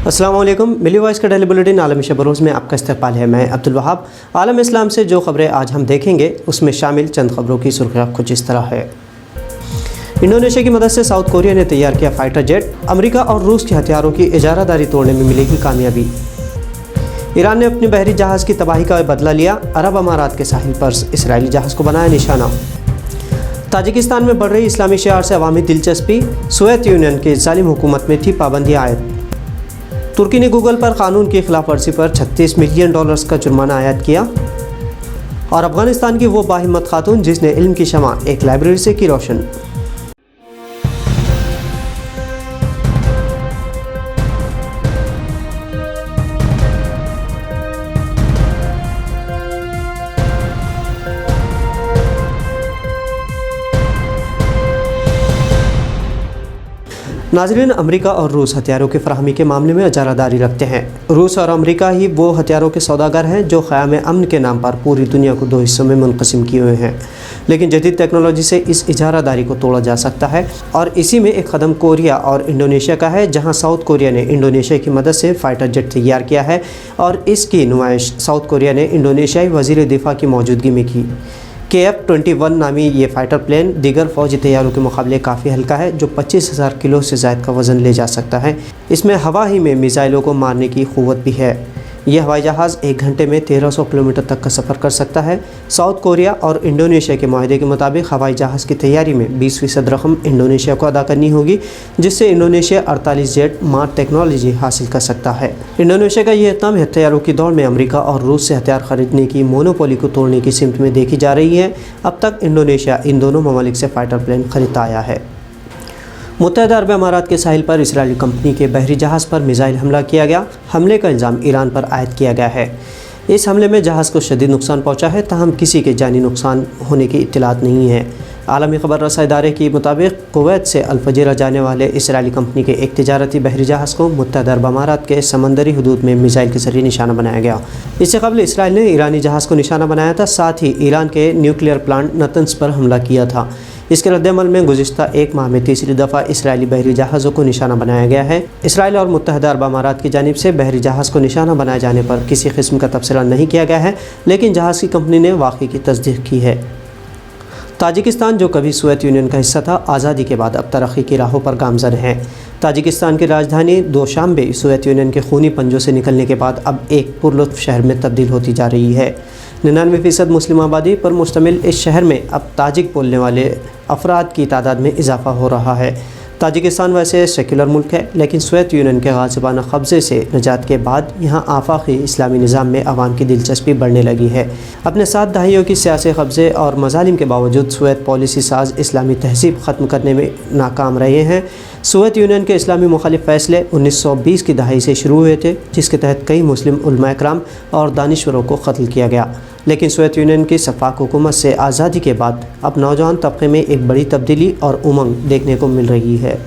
अस्सलाम वालेकुम। मिली वॉइस का डेली बुलेटिन आलमी शब रोज़ में आपका इस्तकबाल है। मैं अब्दुल वहाब। आलम इस्लाम से जो खबरें आज हम देखेंगे उसमें शामिल चंद खबरों की सुर्खियाँ कुछ इस तरह है। इंडोनेशिया की मदद से साउथ कोरिया ने तैयार किया फाइटर जेट। अमेरिका और रूस के हथियारों की इजारादारी तोड़ने में मिलेगी कामयाबी। ईरान ने अपने बहरी जहाज़ की तबाही का बदला लिया। अरब अमारात के साहिल पर इसराइली जहाज़ को बनाया निशाना। ताजिकिस्तान में बढ़ रही इस्लामी शियार से अवामी दिलचस्पी। सोवियत यूनियन की जालिम हुकूमत में थी पाबंदी आयद। तुर्की ने गूगल पर कानून की खिलाफ वर्जी पर $36 मिलियन का जुर्माना आयद किया। और अफगानिस्तान की वो बाहिम्मत खातून जिसने इल्म की शमा एक लाइब्रेरी से की रोशन। नाज़रीन, अमेरिका और रूस हथियारों की फराहमी के मामले में इजारादारी रखते हैं। रूस और अमेरिका ही वो हथियारों के सौदागर हैं जो क़याम अमन के नाम पर पूरी दुनिया को दो हिस्सों में मुनक़सिम किए हुए हैं। लेकिन जदीद टेक्नोलॉजी से इस इजारादारी को तोड़ा जा सकता है और इसी में एक कदम कोरिया और इंडोनेशिया का है, जहाँ साउथ कोरिया ने इंडोनेशिया की मदद से फाइटर जेट तैयार किया है और इसकी नुमाइश साउथ कोरिया ने इंडोनेशियाई वज़ीर दिफ़ा की मौजूदगी में की। KF-21 नामी ये फ़ाइटर प्लेन दीगर फ़ौजी तैयारों के मुकाबले काफ़ी हल्का है, जो 25,000 किलो से ज़ायद का वज़न ले जा सकता है। इसमें हवा ही में मिसाइलों को मारने की क़ुव्वत भी है। यह हवाई जहाज़ 1 घंटे में 1300 किलोमीटर तक का सफ़र कर सकता है। साउथ कोरिया और इंडोनेशिया के माहदे के मुताबिक हवाई जहाज़ की तैयारी में 20% रकम इंडोनेशिया को अदा करनी होगी, जिससे इंडोनेशिया 48 जेट मार टेक्नोलॉजी हासिल कर सकता है। इंडोनेशिया का यह इक़दाम हथियारों की दौड़ में अमेरिका और रूस से हथियार खरीदने की मोनोपोली को तोड़ने की सिमत में देखी जा रही है। अब तक इंडोनेशिया इन दोनों ममालिक से फ़ाइटर प्लेन खरीदता आया है। मुत्तहिदा अरब अमारात के साहिल पर इसराइली कंपनी के बहरी जहाज़ पर मिसाइल हमला किया गया। हमले का इल्ज़ाम ईरान पर आयद किया गया है। इस हमले में जहाज़ को शदीद नुकसान पहुंचा है, ताहम किसी के जानी नुकसान होने की इत्तलात नहीं है। आलमी खबर रसा इदारे के मुताबिक कुवैत से अल-फजीरा जाने वाले इसराइली कंपनी के एक तिजारती बहरी जहाज़ को मुत्तहिदा अरब अमारात के समंदरी हदूद में मिसाइल के ज़रिए निशाना बनाया गया। इससे कबल इसराइल ने ईरानी जहाज़ को निशाना बनाया था, साथ ही ईरान के न्यूक्लियर प्लांट नतंस पर हमला किया था। इसके रद्दमल में गुज़िश्ता एक माह में तीसरी दफ़ा इसराइली बहरी जहाज़ों को निशाना बनाया गया है। इसराइल और मुत्तहिदा अरब अमारात की जानिब से बहरी जहाज़ को निशाना बनाए जाने पर किसी किस्म का तबसरा नहीं किया गया है, लेकिन जहाज़ की कंपनी ने वाक़ई की तस्दीक की है। ताजिकिस्तान, जो कभी सोवियत यूनियन का हिस्सा था, आज़ादी के बाद अब तरक्की की राहों पर गामज़न है। ताजिकिस्तान की राजधानी दोशांबे सोवियत यूनियन के खूनी पंजों से निकलने के बाद अब एक पुरलुत्फ़ शहर में तब्दील होती जा रही है। 99% मुस्लिम आबादी पर मुश्तमिल इस शहर में अब ताजिक बोलने वाले अफराद की तादाद में इजाफ़ा हो रहा है। ताजिकिस्तान वैसे सेकुलर मुल्क है, लेकिन सोवियत यूनियन के गाज़िबाना कब्ज़े से निजात के बाद यहाँ आफाकी इस्लामी निज़ाम में आवाम की दिलचस्पी बढ़ने लगी है। अपने 7 दहाइयों की सियासी कब्ज़े और मज़ालिम के बावजूद सोवियत पॉलिसी साज इस्लामी तहज़ीब ख़त्म करने में नाकाम रहे हैं। सोवियत यूनियन के इस्लामी मुखालिफ फ़ैसले 1920 की दहाई से शुरू हुए थे, जिसके तहत कई मुस्लिम उलमा इकराम और दानिश्वरों को कत्ल किया गया। लेकिन सोवियत यूनियन की शफ़ाक हुकूमत से आज़ादी के बाद अब नौजवान तबके में एक बड़ी तब्दीली और उमंग देखने को मिल रही है।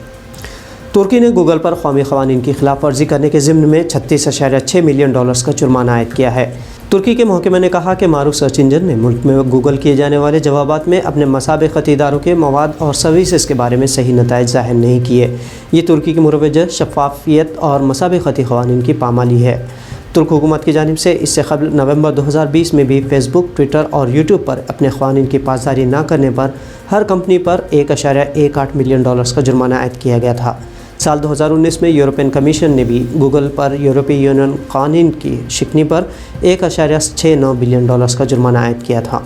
तुर्की ने गूगल पर कौमी क़वानीन की खिलाफ वर्जी करने के ज़िम्न में $36.6 मिलियन का जुर्माना आयद किया है। तुर्की के महकमे ने कहा कि मारूफ सर्च इंजन ने मुल्क में गूगल किए जाने वाले जवाबात में अपने मसाबिक़ती इदारों के मवाद और सर्विसेज के बारे में सही नताइज ज़ाहिर नहीं किए। ये तुर्की की मुरवजा शफ़ाफ़ियत और मसाबिक़ती क़वानीन की पामाली है। तुर्क हुकूमत की जानिब से इससे कबल नवंबर 2020 में भी फेसबुक, ट्विटर और यूट्यूब पर अपने क़वानीन की पासदारी न करने पर हर कंपनी पर $1.18 मिलियन का जुर्माना आयद किया गया था। साल 2019 में यूरोपियन कमीशन ने भी गूगल पर यूरोपीय यूनियन कानून की शिकनी पर $1.69 बिलियन का जुर्माना आयद किया था।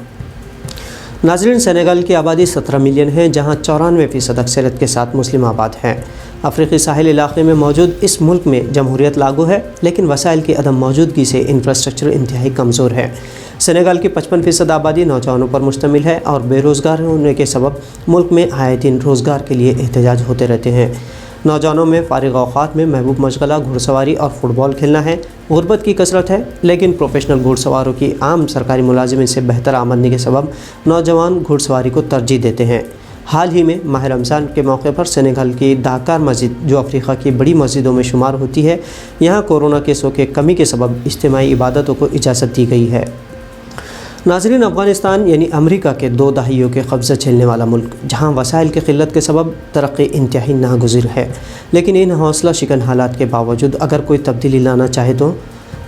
नाज़रीन, सेनेगल की आबादी 17 मिलियन है, जहाँ 94% अक्सरियत के साथ मुस्लिम आबाद हैं। अफ्रीकी साहिल इलाक़े में मौजूद इस मुल्क में जमहूरियत लागू है, लेकिन वसाइल की अदम मौजूदगी से इंफ्रास्ट्रक्चर इंतहाई कमज़ोर है। सेनेगल की 55% आबादी नौजवानों पर मुश्तमिल है और बेरोज़गार होने के सबब मुल्क में आए दिन रोज़गार के लिए एहतजाज होते रहते हैं। नौजवानों में फ़ारिग औक़ात में महबूब मशगला घुड़सवारी और फ़ुटबॉल खेलना है। गुर्बत की कसरत है, लेकिन प्रोफेशनल घुड़सवारों की आम सरकारी मुलाजिमत से बेहतर आमदनी के सबब नौजवान घुड़सवारी को तरजीह देते हैं। हाल ही में माह रमज़ान के मौके पर सेनेगल की दाकार मस्जिद, जो अफ्रीका की बड़ी मस्जिदों में शुमार होती है, यहाँ कोरोना केसों के कमी के सबब इज्तिमाई इबादतों को इजाज़त दी गई है। नाज़रीन, अफ़गानिस्तान यानी अमेरिका के 2 दहाइयों के कब्ज़ा झेलने वाला मुल्क, जहाँ वसाइल की क़िल्लत के सबब तरक्की इंतहाई नागुज़िर है, लेकिन इन हौसला शिकन हालात के बावजूद अगर कोई तब्दीली लाना चाहे तो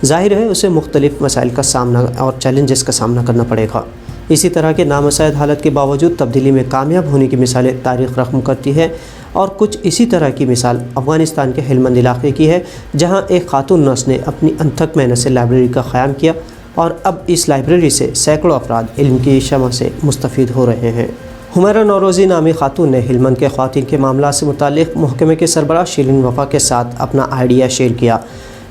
ज़ाहिर है उसे मुख्तलिफ़ मसाइल का सामना और चैलेंजेस का सामना करना पड़ेगा। इसी तरह के नामसाइद हालत के बावजूद तब्दीली में कामयाब होने की मिसालें तारीख़ रकम करती है, और कुछ इसी तरह की मिसाल अफ़गानिस्तान के हेलमंद इलाक़े की है, जहाँ एक खातून नर्स ने अपनी अनथक मेहनत से लाइब्रेरी का क़याम किया और अब इस लाइब्रेरी से सैकड़ों अफराद इल्म की शमع से मुस्तफ़ीद हो रहे हैं। हुमैरा नौरोज़ी नामी खातून ने हेलमंद के ख़वातीन के मामला से मुताल्लिक़ महकमे के सरबराह शिरीन वफ़ा के साथ अपना आइडिया शेयर किया,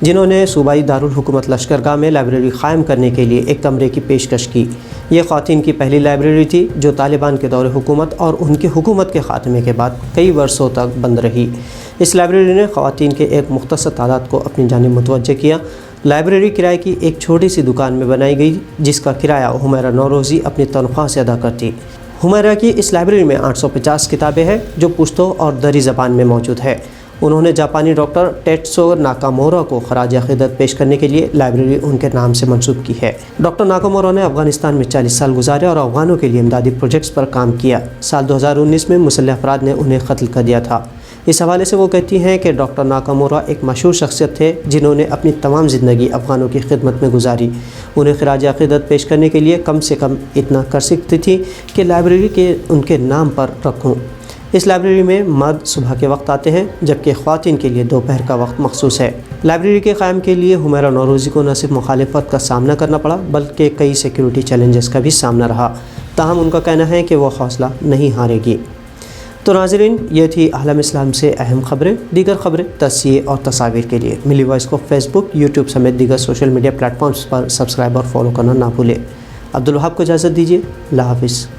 जिन्होंने सूबाई दारुल हुकूमत लश्करगाह में लाइब्रेरी क़ायम करने के लिए एक कमरे की पेशकश की। ये ख़वातीन की पहली लाइब्रेरी थी जो तालिबान के दौर हुकूमत और उनकी हुकूमत के ख़ात्मे के बाद कई वर्षों तक बंद रही। इस लाइब्रेरी ने ख़वातीन के एक मुख्तसर तादाद को अपनी जानिब मुतवज्जह किया। लाइब्रेरी किराए की एक छोटी सी दुकान में बनाई गई, जिसका किराया हुमैरा नौरोज़ी अपनी तनख्वाह से अदा करती। हुमैरा की इस लाइब्रेरी में 850 किताबें हैं जो पुश्तो और दरी ज़बान में मौजूद है। उन्होंने जापानी डॉक्टर टेत्सो नाकामोरा को खराज अक़ीदत पेश करने के लिए लाइब्रेरी उनके नाम से मंसूब की है। डॉक्टर नाकामोरा ने अफ़गानिस्तान में 40 साल गुजारे और अफ़गानों के लिए इमदादी प्रोजेक्ट्स पर काम किया। साल 2019 में मुसल्लह अफराद ने उन्हें कत्ल कर दिया था। इस हवाले से वो कहती हैं कि डॉक्टर नाकामोरा एक मशहूर शख्सियत थे जिन्होंने अपनी तमाम ज़िंदगी अफ़गानों की खिदमत में गुजारी। उन्हें खराज अक़ीदत पेश करने के लिए कम से कम इतना कर सकती थी कि लाइब्रेरी के उनके नाम पर रखूँ। इस लाइब्रेरी में मर्द सुबह के वक्त आते हैं, जबकि ख़वातीन के लिए दोपहर का वक्त मखसूस है। लाइब्रेरी के क़याम के लिए हुमैरा नौरोज़ी को न सिर्फ मुखालिफत का सामना करना पड़ा, बल्कि कई सिक्योरिटी चैलेंजेस का भी सामना रहा। ताहम उनका कहना है कि वह हौसला नहीं हारेगी। तो नाज़रीन, ये थी आलम इस्लाम से अहम खबरें। दीगर खबरें, तस्सीर और तस्वीर के लिए मिली वॉइस को फेसबुक, यूट्यूब समेत दीगर सोशल मीडिया प्लेटफॉर्म्स पर सब्सक्राइब और फॉलो करना ना भूलें। अब्दुल वहाब को इजाज़त दीजिए। अल्लाह हाफ़िज़।